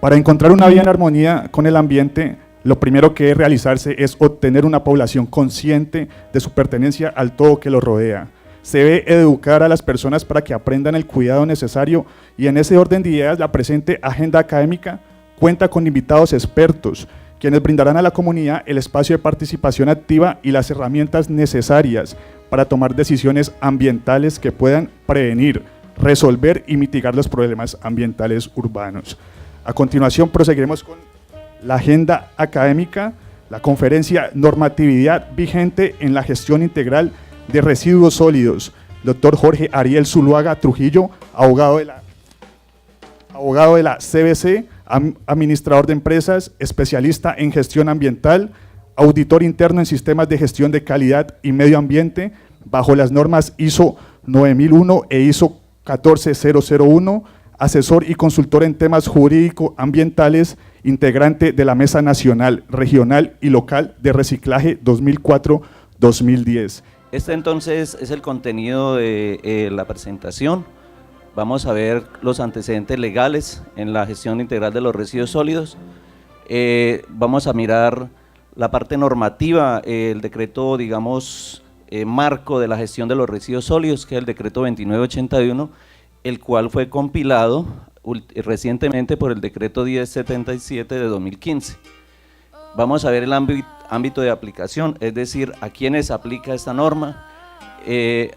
Para encontrar una vida en armonía con el ambiente, lo primero que debe realizarse es obtener una población consciente de su pertenencia al todo que lo rodea. Se debe educar a las personas para que aprendan el cuidado necesario y en ese orden de ideas la presente agenda académica cuenta con invitados expertos, quienes brindarán a la comunidad el espacio de participación activa y las herramientas necesarias para tomar decisiones ambientales que puedan prevenir, resolver y mitigar los problemas ambientales urbanos. A continuación proseguiremos con la agenda académica, la conferencia Normatividad vigente en la gestión integral de residuos sólidos, doctor Jorge Ariel Zuluaga Trujillo, abogado de la CBC, administrador de empresas, especialista en gestión ambiental, auditor interno en sistemas de gestión de calidad y medio ambiente, bajo las normas ISO 9001 e ISO 14001, asesor y consultor en temas jurídico-ambientales, integrante de la Mesa Nacional, Regional y Local de Reciclaje 2004-2010. Este entonces es el contenido de la presentación. Vamos a ver los antecedentes legales en la gestión integral de los residuos sólidos. Vamos a mirar la parte normativa, el decreto, digamos, marco de la gestión de los residuos sólidos, que es el decreto 2981, el cual fue compilado recientemente por el decreto 1077 de 2015. Vamos a ver el ámbito de aplicación, es decir, a quiénes aplica esta norma,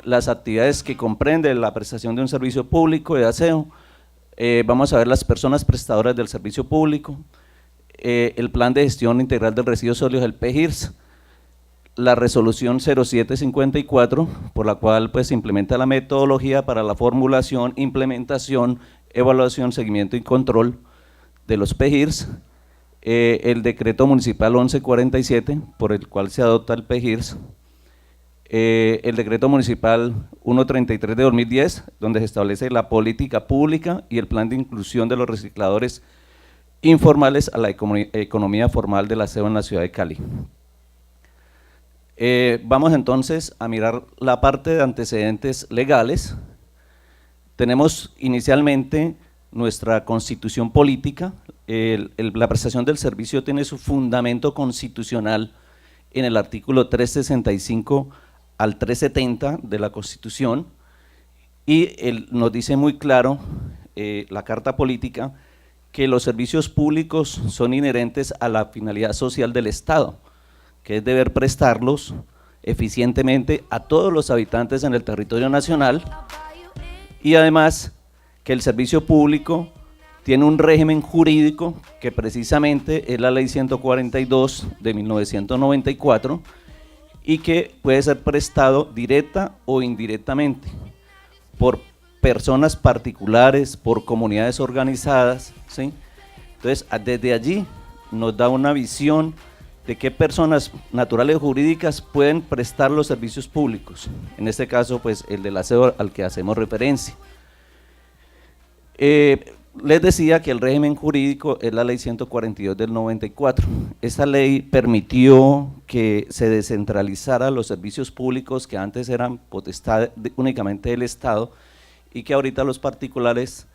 las actividades que comprende la prestación de un servicio público de aseo, vamos a ver las personas prestadoras del servicio público, el plan de gestión integral de residuos sólidos, el PGIRS, la resolución 0754, por la cual pues se implementa la metodología para la formulación, implementación, evaluación, seguimiento y control de los PGIRS, el decreto municipal 1147, por el cual se adopta el PGIRS, el decreto municipal 133 de 2010, donde se establece la política pública y el plan de inclusión de los recicladores informales a la economía formal del aseo en la ciudad de Cali. Vamos entonces a mirar la parte de antecedentes legales. Tenemos inicialmente nuestra constitución política. La prestación del servicio tiene su fundamento constitucional en el artículo 365 al 370 de la Constitución, y nos dice muy claro la Carta Política que los servicios públicos son inherentes a la finalidad social del Estado, que es deber prestarlos eficientemente a todos los habitantes en el territorio nacional, y además que el servicio público tiene un régimen jurídico que precisamente es la Ley 142 de 1994 y que puede ser prestado directa o indirectamente por personas particulares, por comunidades organizadas, ¿sí? Entonces, desde allí nos da una visión de qué personas naturales o jurídicas pueden prestar los servicios públicos, en este caso pues el del aseo al que hacemos referencia. Les decía que el régimen jurídico es la Ley 142 del 94. Esta ley permitió que se descentralizara los servicios públicos que antes eran potestad únicamente del Estado y que ahorita los particulares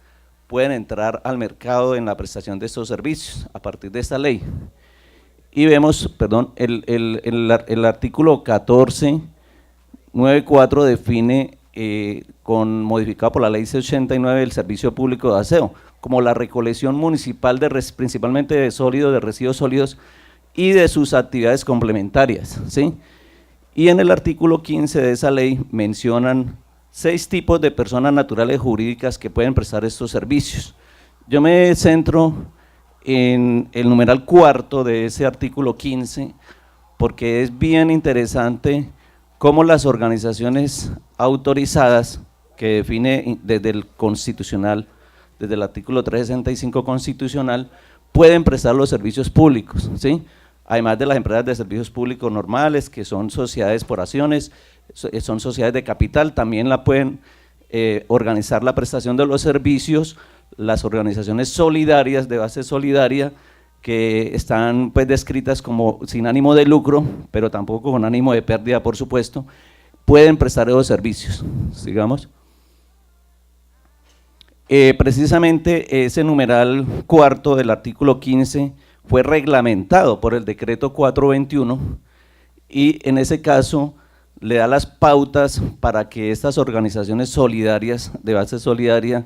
pueden entrar al mercado en la prestación de estos servicios a partir de esta ley. Y vemos, perdón, el artículo 1494 define, modificado por la ley 689, el servicio público de aseo, como la recolección municipal principalmente de sólidos, de residuos sólidos y de sus actividades complementarias, ¿sí? Y en el artículo 15 de esa ley mencionan 6 tipos de personas naturales jurídicas que pueden prestar estos servicios. Yo me centro en el numeral 4 de ese artículo 15 porque es bien interesante cómo las organizaciones autorizadas que define desde el constitucional, desde el artículo 365 constitucional, pueden prestar los servicios públicos, ¿sí? Además de las empresas de servicios públicos normales, que son sociedades por acciones, son sociedades de capital, también la pueden organizar la prestación de los servicios, las organizaciones solidarias, de base solidaria, que están pues descritas como sin ánimo de lucro, pero tampoco con ánimo de pérdida, por supuesto, pueden prestar esos servicios. Sigamos. Precisamente ese numeral cuarto del artículo 15 fue reglamentado por el decreto 421 y en ese caso le da las pautas para que estas organizaciones solidarias, de base solidaria,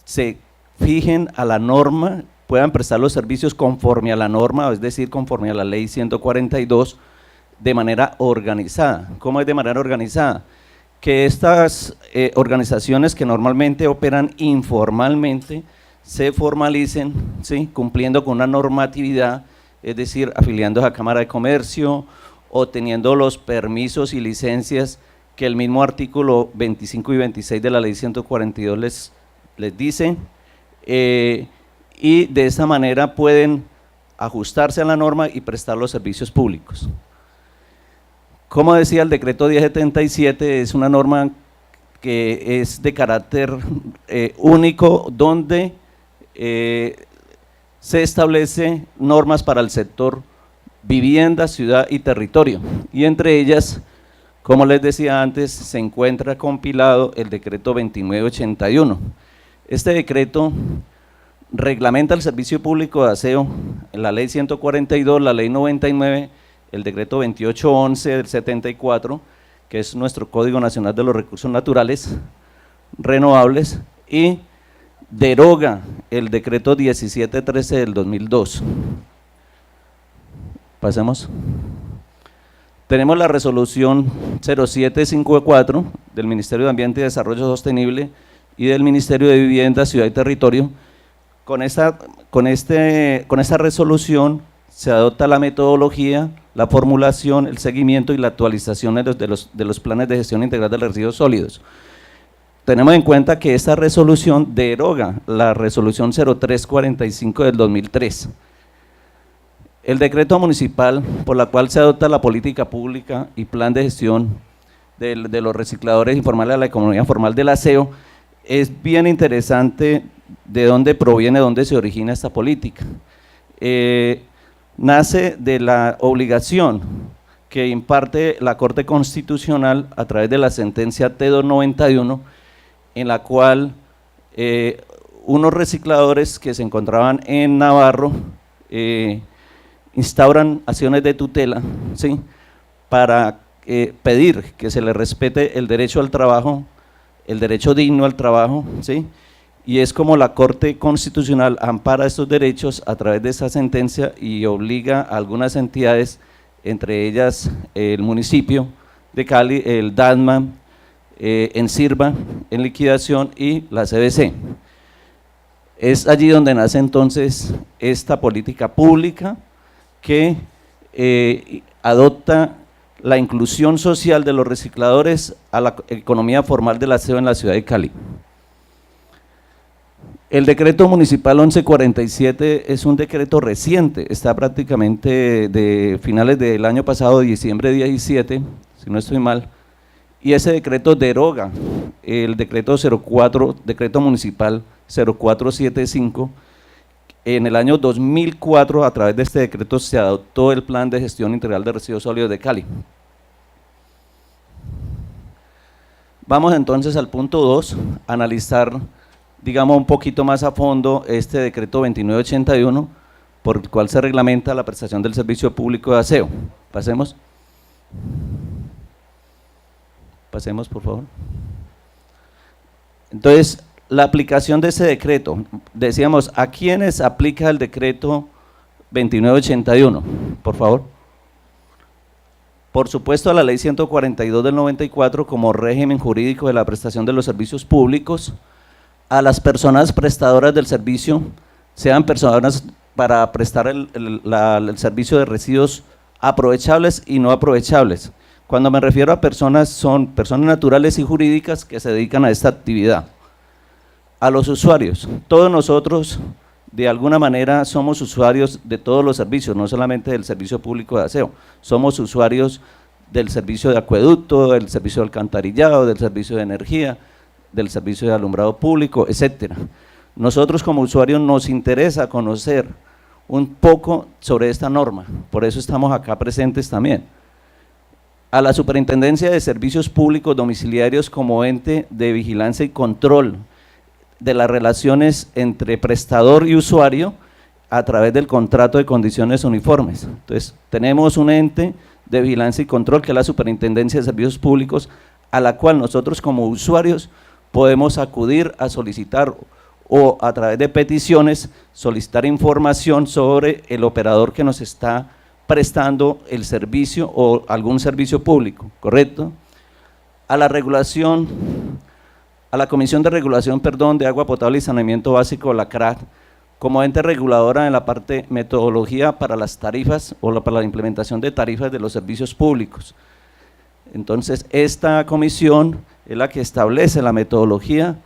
se fijen a la norma, puedan prestar los servicios conforme a la norma, es decir, conforme a la ley 142, de manera organizada. ¿Cómo es de manera organizada? Que estas organizaciones que normalmente operan informalmente se formalicen, ¿sí?, cumpliendo con una normatividad, es decir, afiliándose a Cámara de Comercio o teniendo los permisos y licencias que el mismo artículo 25 y 26 de la ley 142 les dice, y de esa manera pueden ajustarse a la norma y prestar los servicios públicos. Como decía, el decreto 1077 es una norma que es de carácter único, donde se establece normas para el sector vivienda, ciudad y territorio, y entre ellas, como les decía antes, se encuentra compilado el decreto 2981. Este decreto reglamenta el servicio público de aseo, la ley 142, la ley 99, el decreto 2811 del 74, que es nuestro Código Nacional de los Recursos Naturales Renovables, y deroga el decreto 1713 del 2002. Pasemos. Tenemos la resolución 0754 del Ministerio de Ambiente y Desarrollo Sostenible y del Ministerio de Vivienda, Ciudad y Territorio. Con esta resolución se adopta la metodología, la formulación, el seguimiento y la actualización de los planes de gestión integral de residuos sólidos. Tenemos en cuenta que esta resolución deroga la resolución 0345 del 2003. El decreto municipal por la cual se adopta la política pública y plan de gestión de los recicladores informales a la economía formal del aseo, es bien interesante de dónde proviene, dónde se origina esta política. Nace de la obligación que imparte la Corte Constitucional a través de la sentencia T291, en la cual unos recicladores que se encontraban en Navarro instauran acciones de tutela, ¿sí?, para pedir que se les respete el derecho al trabajo, el derecho digno al trabajo, ¿sí?, y es como la Corte Constitucional ampara estos derechos a través de esa sentencia y obliga a algunas entidades, entre ellas el municipio de Cali, el DANMA, Ensirva en liquidación y la CBC. Es allí donde nace entonces esta política pública que adopta la inclusión social de los recicladores a la economía formal del aseo en la ciudad de Cali. El decreto municipal 1147 es un decreto reciente, está prácticamente de finales del año pasado, diciembre 17, si no estoy mal, y ese decreto deroga el decreto municipal 0475. En el año 2004, a través de este decreto, se adoptó el Plan de Gestión Integral de Residuos Sólidos de Cali. Vamos entonces al punto 2, analizar, digamos, un poquito más a fondo este decreto 2981, por el cual se reglamenta la prestación del servicio público de aseo. Pasemos. Pasemos, por favor. Entonces, la aplicación de ese decreto, decíamos, ¿a quiénes aplica el decreto 2981? Por favor. Por supuesto, a la ley 142 del 94 como régimen jurídico de la prestación de los servicios públicos, a las personas prestadoras del servicio, sean personas para prestar el servicio de residuos aprovechables y no aprovechables. Cuando me refiero a personas, son personas naturales y jurídicas que se dedican a esta actividad. A los usuarios, todos nosotros de alguna manera somos usuarios de todos los servicios, no solamente del servicio público de aseo, somos usuarios del servicio de acueducto, del servicio de alcantarillado, del servicio de energía, del servicio de alumbrado público, etcétera. Nosotros como usuarios nos interesa conocer un poco sobre esta norma, por eso estamos acá presentes también. A la Superintendencia de Servicios Públicos Domiciliarios como ente de vigilancia y control, de las relaciones entre prestador y usuario a través del contrato de condiciones uniformes. Entonces, tenemos un ente de vigilancia y control que es la Superintendencia de Servicios Públicos, a la cual nosotros como usuarios podemos acudir a solicitar o a través de peticiones solicitar información sobre el operador que nos está prestando el servicio o algún servicio público, ¿correcto? A la regulación, a la Comisión de Regulación, de Agua Potable y Saneamiento Básico, la CRAT, como ente reguladora en la parte metodología para las tarifas o para la implementación de tarifas de los servicios públicos. Entonces, esta comisión es la que establece la metodología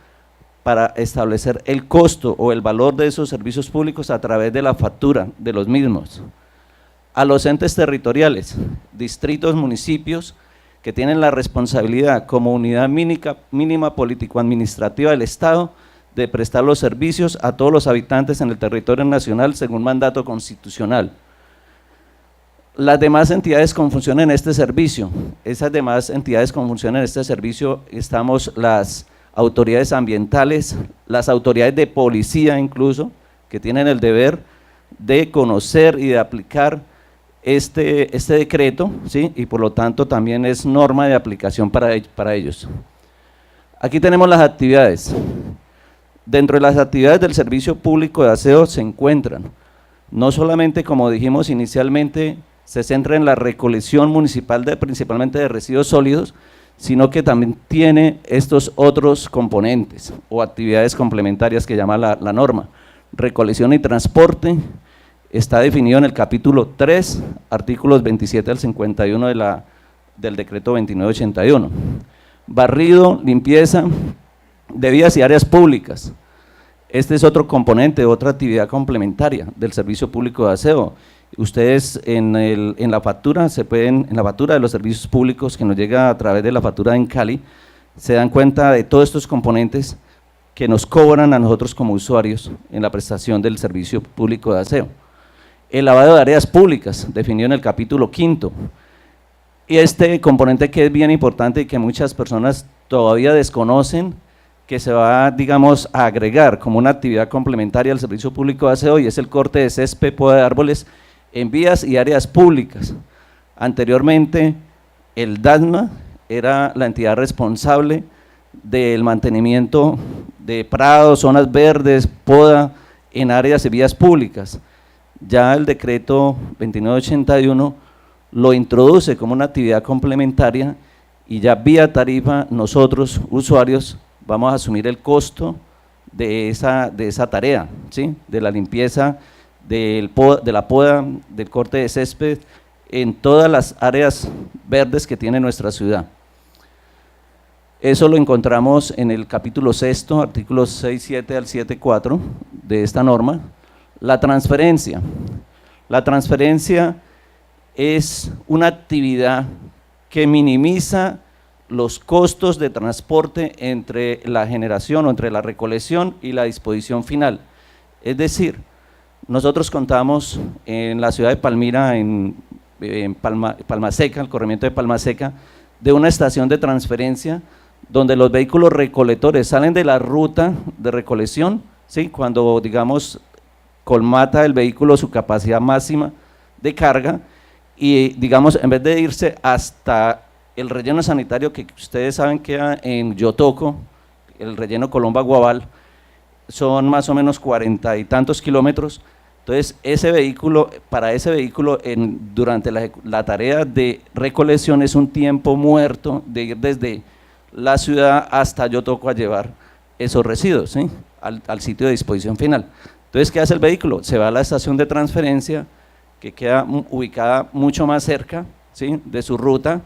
para establecer el costo o el valor de esos servicios públicos a través de la factura de los mismos. A los entes territoriales, distritos, municipios, que tienen la responsabilidad como unidad mínima político-administrativa del Estado de prestar los servicios a todos los habitantes en el territorio nacional según mandato constitucional. Las demás entidades con función en este servicio, esas demás entidades con función en este servicio, estamos las autoridades ambientales, las autoridades de policía incluso, que tienen el deber de conocer y de aplicar este decreto, ¿sí? Y por lo tanto también es norma de aplicación para ellos. Aquí tenemos las actividades. Dentro de las actividades del Servicio Público de Aseo se encuentran, no solamente como dijimos inicialmente, se centra en la recolección municipal principalmente de residuos sólidos, sino que también tiene estos otros componentes o actividades complementarias que llama la norma. Recolección y transporte, está definido en el capítulo 3, artículos 27 al 51 del decreto 2981. Barrido, limpieza de vías y áreas públicas. Este es otro componente, otra actividad complementaria del Servicio Público de Aseo. Ustedes en la factura en la factura de los servicios públicos que nos llega a través de la factura en Cali, se dan cuenta de todos estos componentes que nos cobran a nosotros como usuarios en la prestación del Servicio Público de Aseo. El lavado de áreas públicas, definido en el capítulo 5. Y este componente que es bien importante y que muchas personas todavía desconocen, que se va, digamos, a agregar como una actividad complementaria al Servicio Público de Aseo, y es el corte de césped, poda de árboles en vías y áreas públicas. Anteriormente, el DASMA era la entidad responsable del mantenimiento de prados, zonas verdes, poda en áreas y vías públicas. Ya el decreto 2981 lo introduce como una actividad complementaria y ya vía tarifa nosotros, usuarios, vamos a asumir el costo de esa tarea, ¿sí? De la limpieza, de la poda, del corte de césped en todas las áreas verdes que tiene nuestra ciudad. Eso lo encontramos en el capítulo 6, artículos 6.7 al 7.4 de esta norma. La transferencia. La transferencia es una actividad que minimiza los costos de transporte entre la generación o entre la recolección y la disposición final. Es decir, nosotros contamos en la ciudad de Palmira, en Palma Seca, el corregimiento de Palma Seca, de una estación de transferencia donde los vehículos recolectores salen de la ruta de recolección, ¿sí? Cuando, digamos, colmata el vehículo su capacidad máxima de carga y, digamos, en vez de irse hasta el relleno sanitario que ustedes saben queda en Yotoco, el relleno Colomba-Guabal, son más o menos 40 y tantos kilómetros. Entonces, para ese vehículo, durante la tarea de recolección es un tiempo muerto de ir desde la ciudad hasta Yotoco a llevar esos residuos, ¿sí? al sitio de disposición final. Entonces, ¿qué hace el vehículo? Se va a la estación de transferencia, que queda ubicada mucho más cerca, ¿sí? de su ruta.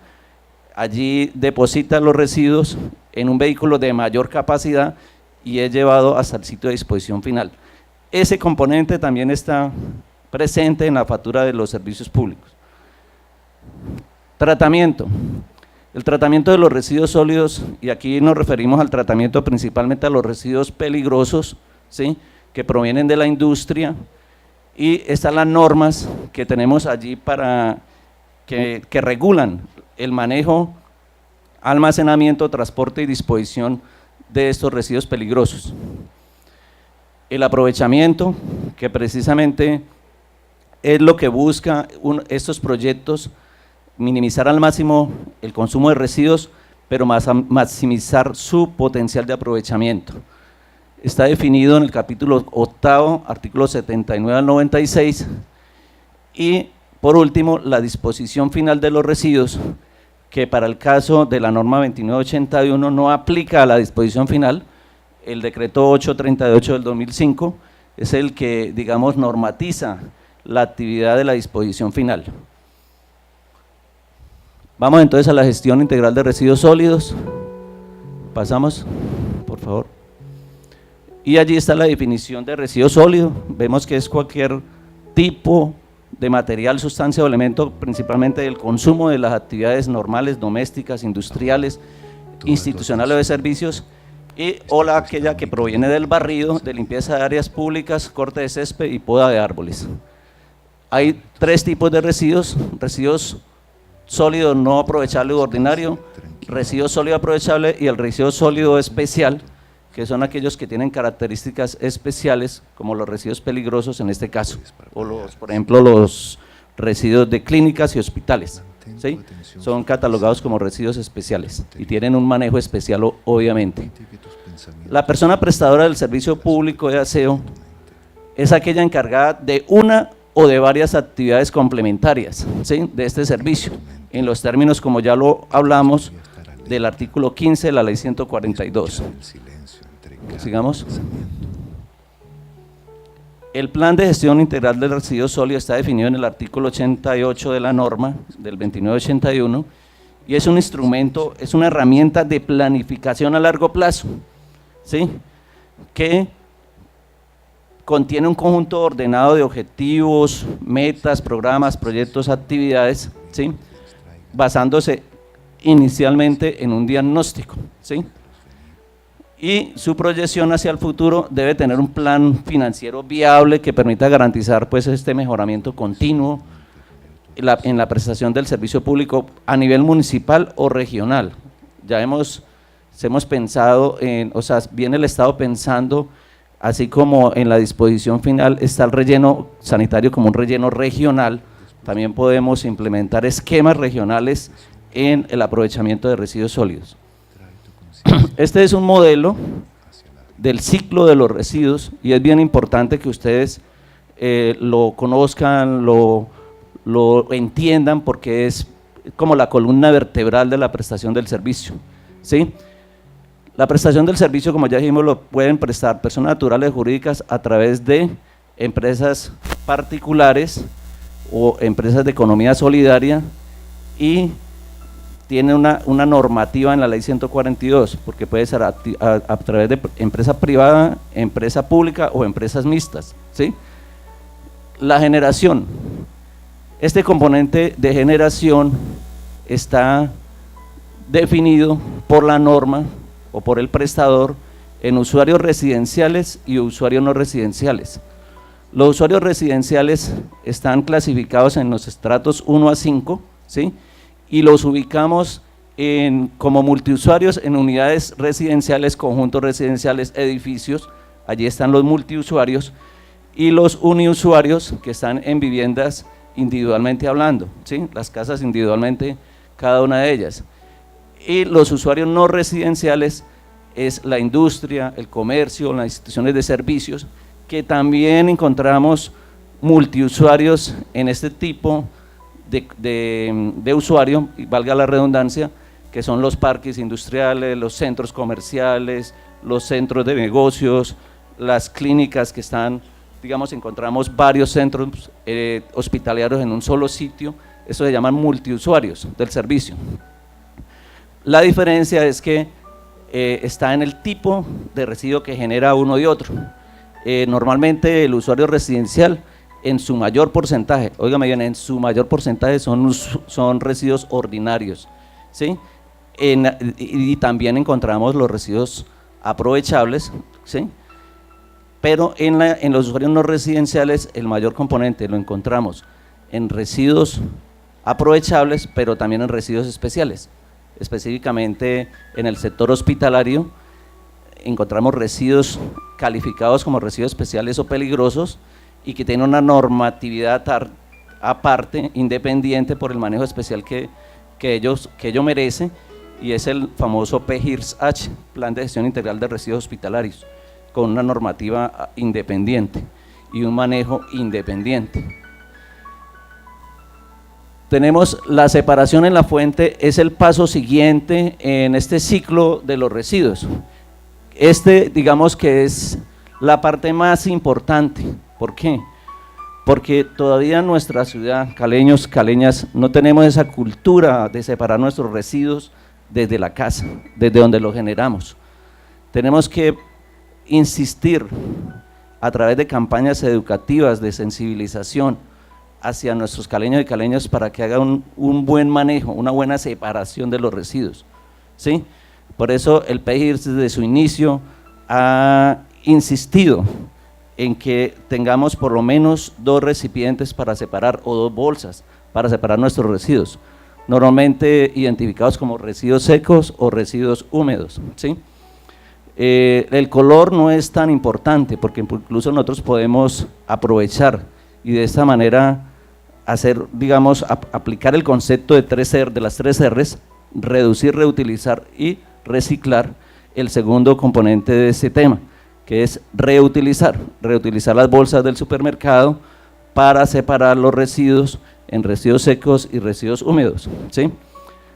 Allí deposita los residuos en un vehículo de mayor capacidad y es llevado hasta el sitio de disposición final. Ese componente también está presente en la factura de los servicios públicos. Tratamiento. El tratamiento de los residuos sólidos, y aquí nos referimos al tratamiento principalmente a los residuos peligrosos, ¿sí? que provienen de la industria, y están las normas que tenemos allí que regulan el manejo, almacenamiento, transporte y disposición de estos residuos peligrosos. El aprovechamiento, que precisamente es lo que busca estos proyectos, minimizar al máximo el consumo de residuos, pero maximizar su potencial de aprovechamiento. Está definido en el capítulo 8, artículos 79 al 96, y por último, la disposición final de los residuos, que para el caso de la norma 2981 no aplica a la disposición final. El decreto 838 del 2005 es el que, digamos, normatiza la actividad de la disposición final. Vamos entonces a la gestión integral de residuos sólidos. Pasamos, por favor. Y allí está la definición de residuo sólido. Vemos que es cualquier tipo de material, sustancia o elemento, principalmente del consumo de las actividades normales, domésticas, industriales, institucionales o de servicios, o aquella que proviene del barrido, de limpieza de áreas públicas, corte de césped y poda de árboles. Hay tres tipos de residuos: residuos sólido no aprovechable u ordinario, residuo sólido aprovechable y el residuo sólido especial, que son aquellos que tienen características especiales, como los residuos peligrosos en este caso, o por ejemplo los residuos de clínicas y hospitales, ¿sí? Son catalogados como residuos especiales y tienen un manejo especial, obviamente. La persona prestadora del servicio público de aseo es aquella encargada de una o de varias actividades complementarias, ¿sí?, de este servicio, en los términos, como ya lo hablamos, del artículo 15 de la ley 142. Sigamos. El plan de gestión integral del residuo sólido está definido en el artículo 88 de la norma del 2981 y es un instrumento, es una herramienta de planificación a largo plazo, ¿sí?, que contiene un conjunto ordenado de objetivos, metas, programas, proyectos, actividades, ¿sí?, basándose inicialmente en un diagnóstico, ¿sí?, y su proyección hacia el futuro debe tener un plan financiero viable que permita garantizar pues este mejoramiento continuo en la prestación del servicio público a nivel municipal o regional. Ya hemos pensado viene el Estado pensando, así como en la disposición final está el relleno sanitario como un relleno regional, también podemos implementar esquemas regionales en el aprovechamiento de residuos sólidos. Este es un modelo del ciclo de los residuos y es bien importante que ustedes lo conozcan, lo entiendan, porque es como la columna vertebral de la prestación del servicio, ¿sí? La prestación del servicio, como ya dijimos, lo pueden prestar personas naturales jurídicas a través de empresas particulares o empresas de economía solidaria, y tiene una normativa en la ley 142, porque puede ser a través de empresa privada, empresa pública o empresas mixtas, ¿sí? La generación. Este componente de generación está definido por la norma o por el prestador en usuarios residenciales y usuarios no residenciales. Los usuarios residenciales están clasificados en los estratos 1 a 5, ¿sí?, y los ubicamos como multiusuarios en unidades residenciales, conjuntos residenciales, edificios. Allí están los multiusuarios, y los uniusuarios, que están en viviendas individualmente hablando, ¿sí?, las casas individualmente, cada una de ellas. Y los usuarios no residenciales es la industria, el comercio, las instituciones de servicios, que también encontramos multiusuarios en este tipo de usuario, y valga la redundancia, que son los parques industriales, los centros comerciales, los centros de negocios, las clínicas que están, digamos, encontramos varios centros hospitalarios en un solo sitio. Eso se llaman multiusuarios del servicio. La diferencia es que está en el tipo de residuo que genera uno y otro. Normalmente el usuario residencial, en su mayor porcentaje, óigame bien, en su mayor porcentaje son residuos ordinarios, ¿sí? Y también encontramos los residuos aprovechables, ¿sí? Pero en los usuarios no residenciales el mayor componente lo encontramos en residuos aprovechables, pero también en residuos especiales, específicamente en el sector hospitalario, encontramos residuos calificados como residuos especiales o peligrosos y que tienen una normatividad aparte, independiente por el manejo especial que ello merece, y es el famoso PGIRS-H, Plan de Gestión Integral de Residuos Hospitalarios, con una normativa independiente y un manejo independiente. Tenemos la separación en la fuente, es el paso siguiente en este ciclo de los residuos. Digamos que es la parte más importante. ¿Por qué? Porque todavía en nuestra ciudad, caleños, caleñas, no tenemos esa cultura de separar nuestros residuos desde la casa, desde donde los generamos. Tenemos que insistir a través de campañas educativas de sensibilización hacia nuestros caleños y caleñas para que hagan un buen manejo, una buena separación de los residuos, ¿sí? Por eso el PGIRS desde su inicio ha insistido en que tengamos por lo menos 2 recipientes para separar, o 2 bolsas para separar nuestros residuos, normalmente identificados como residuos secos o residuos húmedos, ¿sí? El color no es tan importante porque incluso nosotros podemos aprovechar y de esta manera hacer, digamos, aplicar el concepto de las 3 R's, reducir, reutilizar y reciclar, el segundo componente de ese tema, que es reutilizar las bolsas del supermercado para separar los residuos en residuos secos y residuos húmedos, ¿sí?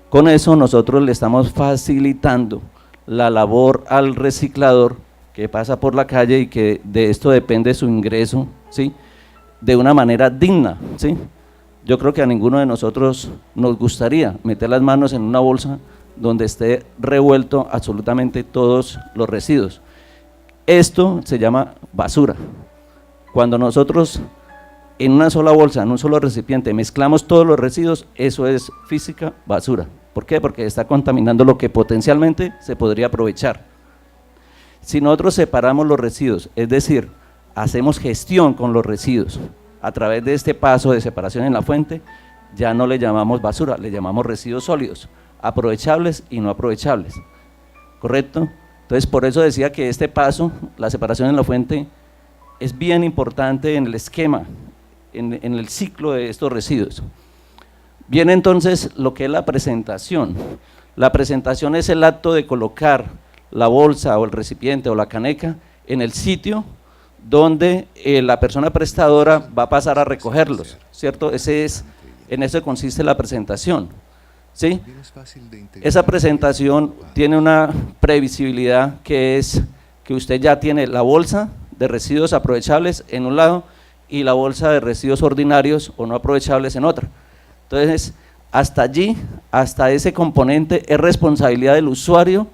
Con eso nosotros le estamos facilitando la labor al reciclador que pasa por la calle y que de esto depende su ingreso, ¿sí?, de una manera digna, ¿sí? Yo creo que a ninguno de nosotros nos gustaría meter las manos en una bolsa donde esté revuelto absolutamente todos los residuos. Esto se llama basura. Cuando nosotros en una sola bolsa, en un solo recipiente, mezclamos todos los residuos, eso es física basura. ¿Por qué? Porque está contaminando lo que potencialmente se podría aprovechar. Si nosotros separamos los residuos, es decir, hacemos gestión con los residuos a través de este paso de separación en la fuente, ya no le llamamos basura, le llamamos residuos sólidos, aprovechables y no aprovechables, ¿correcto? Entonces, por eso decía que este paso, la separación en la fuente, es bien importante en el esquema, en el ciclo de estos residuos. Viene entonces lo que es la presentación. La presentación es el acto de colocar la bolsa o el recipiente o la caneca en el sitio donde la persona prestadora va a pasar a recogerlos, ¿cierto? En eso consiste la presentación, ¿sí? Esa presentación tiene una previsibilidad que es que usted ya tiene la bolsa de residuos aprovechables en un lado y la bolsa de residuos ordinarios o no aprovechables en otra. Entonces, hasta allí, hasta ese componente es responsabilidad del usuario,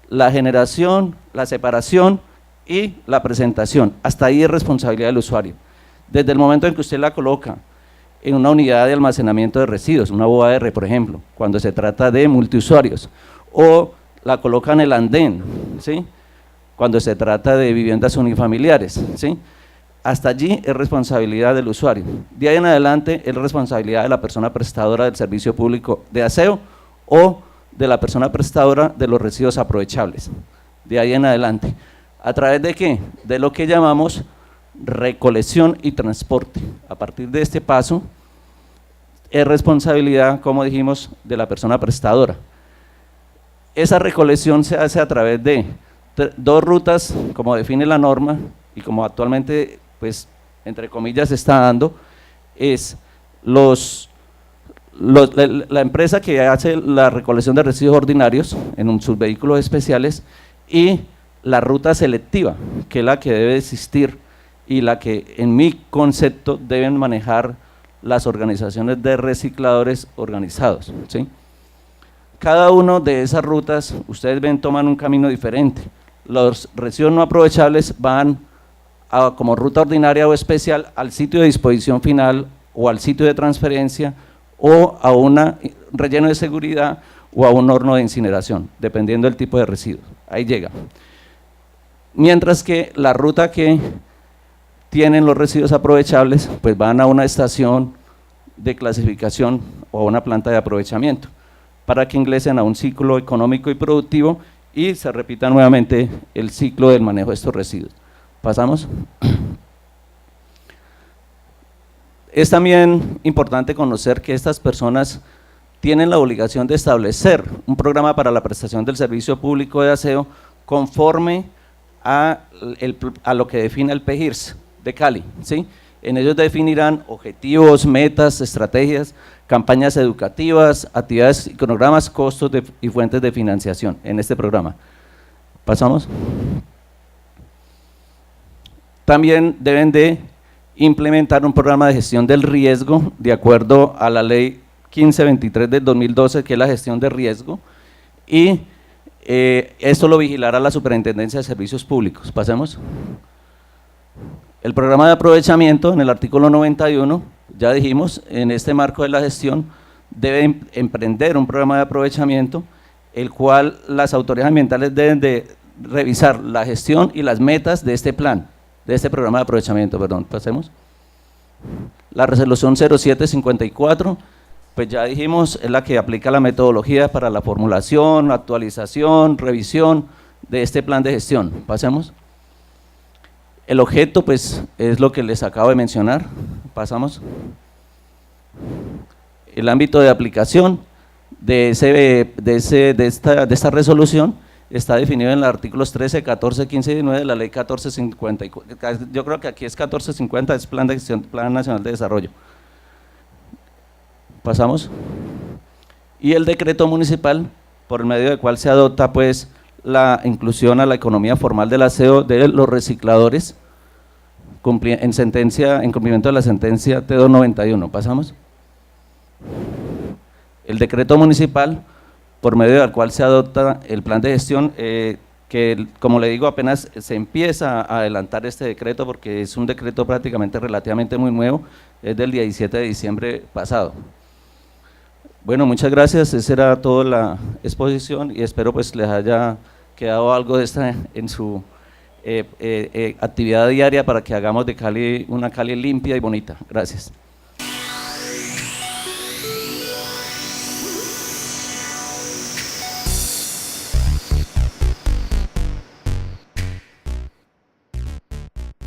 la generación, la separación y la presentación, hasta ahí es responsabilidad del usuario. Desde el momento en que usted la coloca en una unidad de almacenamiento de residuos, una OAR por ejemplo, cuando se trata de multiusuarios, o la coloca en el andén, ¿sí?, cuando se trata de viviendas unifamiliares, ¿sí?, hasta allí es responsabilidad del usuario. De ahí en adelante es responsabilidad de la persona prestadora del servicio público de aseo o de la persona prestadora de los residuos aprovechables. De ahí en adelante. ¿A través de qué? De lo que llamamos recolección y transporte. A partir de este paso es responsabilidad, como dijimos, de la persona prestadora. Esa recolección se hace a través de 2 rutas, como define la norma y como actualmente, pues, entre comillas, se está dando, es la empresa que hace la recolección de residuos ordinarios en sus vehículos especiales y la ruta selectiva, que es la que debe existir y la que en mi concepto deben manejar las organizaciones de recicladores organizados, ¿sí? Cada una de esas rutas, ustedes ven, toman un camino diferente. Los residuos no aprovechables van como ruta ordinaria o especial al sitio de disposición final o al sitio de transferencia o a un relleno de seguridad o a un horno de incineración, dependiendo del tipo de residuo. Ahí llega. Mientras que la ruta que tienen los residuos aprovechables, pues van a una estación de clasificación o a una planta de aprovechamiento para que ingresen a un ciclo económico y productivo y se repita nuevamente el ciclo del manejo de estos residuos. Pasamos. Es también importante conocer que estas personas tienen la obligación de establecer un programa para la prestación del servicio público de aseo conforme a lo que define el PEGIRS de Cali, ¿sí? En ellos definirán objetivos, metas, estrategias, campañas educativas, actividades y cronogramas, costos y fuentes de financiación en este programa. Pasamos. También deben de implementar un programa de gestión del riesgo de acuerdo a la ley 1523 del 2012, que es la gestión de riesgo, y esto lo vigilará la Superintendencia de Servicios Públicos. Pasemos. El programa de aprovechamiento, en el artículo 91, ya dijimos, en este marco de la gestión, debe emprender un programa de aprovechamiento, el cual las autoridades ambientales deben de revisar la gestión y las metas de este plan, de este programa de aprovechamiento, perdón. Pasemos. La resolución 0754, pues ya dijimos, es la que aplica la metodología para la formulación, actualización, revisión de este plan de gestión. Pasemos. El objeto, pues, es lo que les acabo de mencionar. Pasamos. El ámbito de aplicación de esta resolución está definido en los artículos 13, 14, 15 y 19 de la ley 1450. Yo creo que aquí es 1450, es Plan de Gestión, Plan Nacional de Desarrollo. Pasamos. Y el decreto municipal, por medio del cual se adopta, pues, la inclusión a la economía formal del aseo de los recicladores en cumplimiento de la sentencia T291. Pasamos. El decreto municipal, por medio del cual se adopta el plan de gestión, que como le digo, apenas se empieza a adelantar este decreto porque es un decreto prácticamente relativamente muy nuevo, es del 17 de diciembre pasado. Bueno, muchas gracias, esa era toda la exposición y espero pues les haya quedado algo de esta en su actividad diaria para que hagamos de Cali una Cali limpia y bonita. Gracias.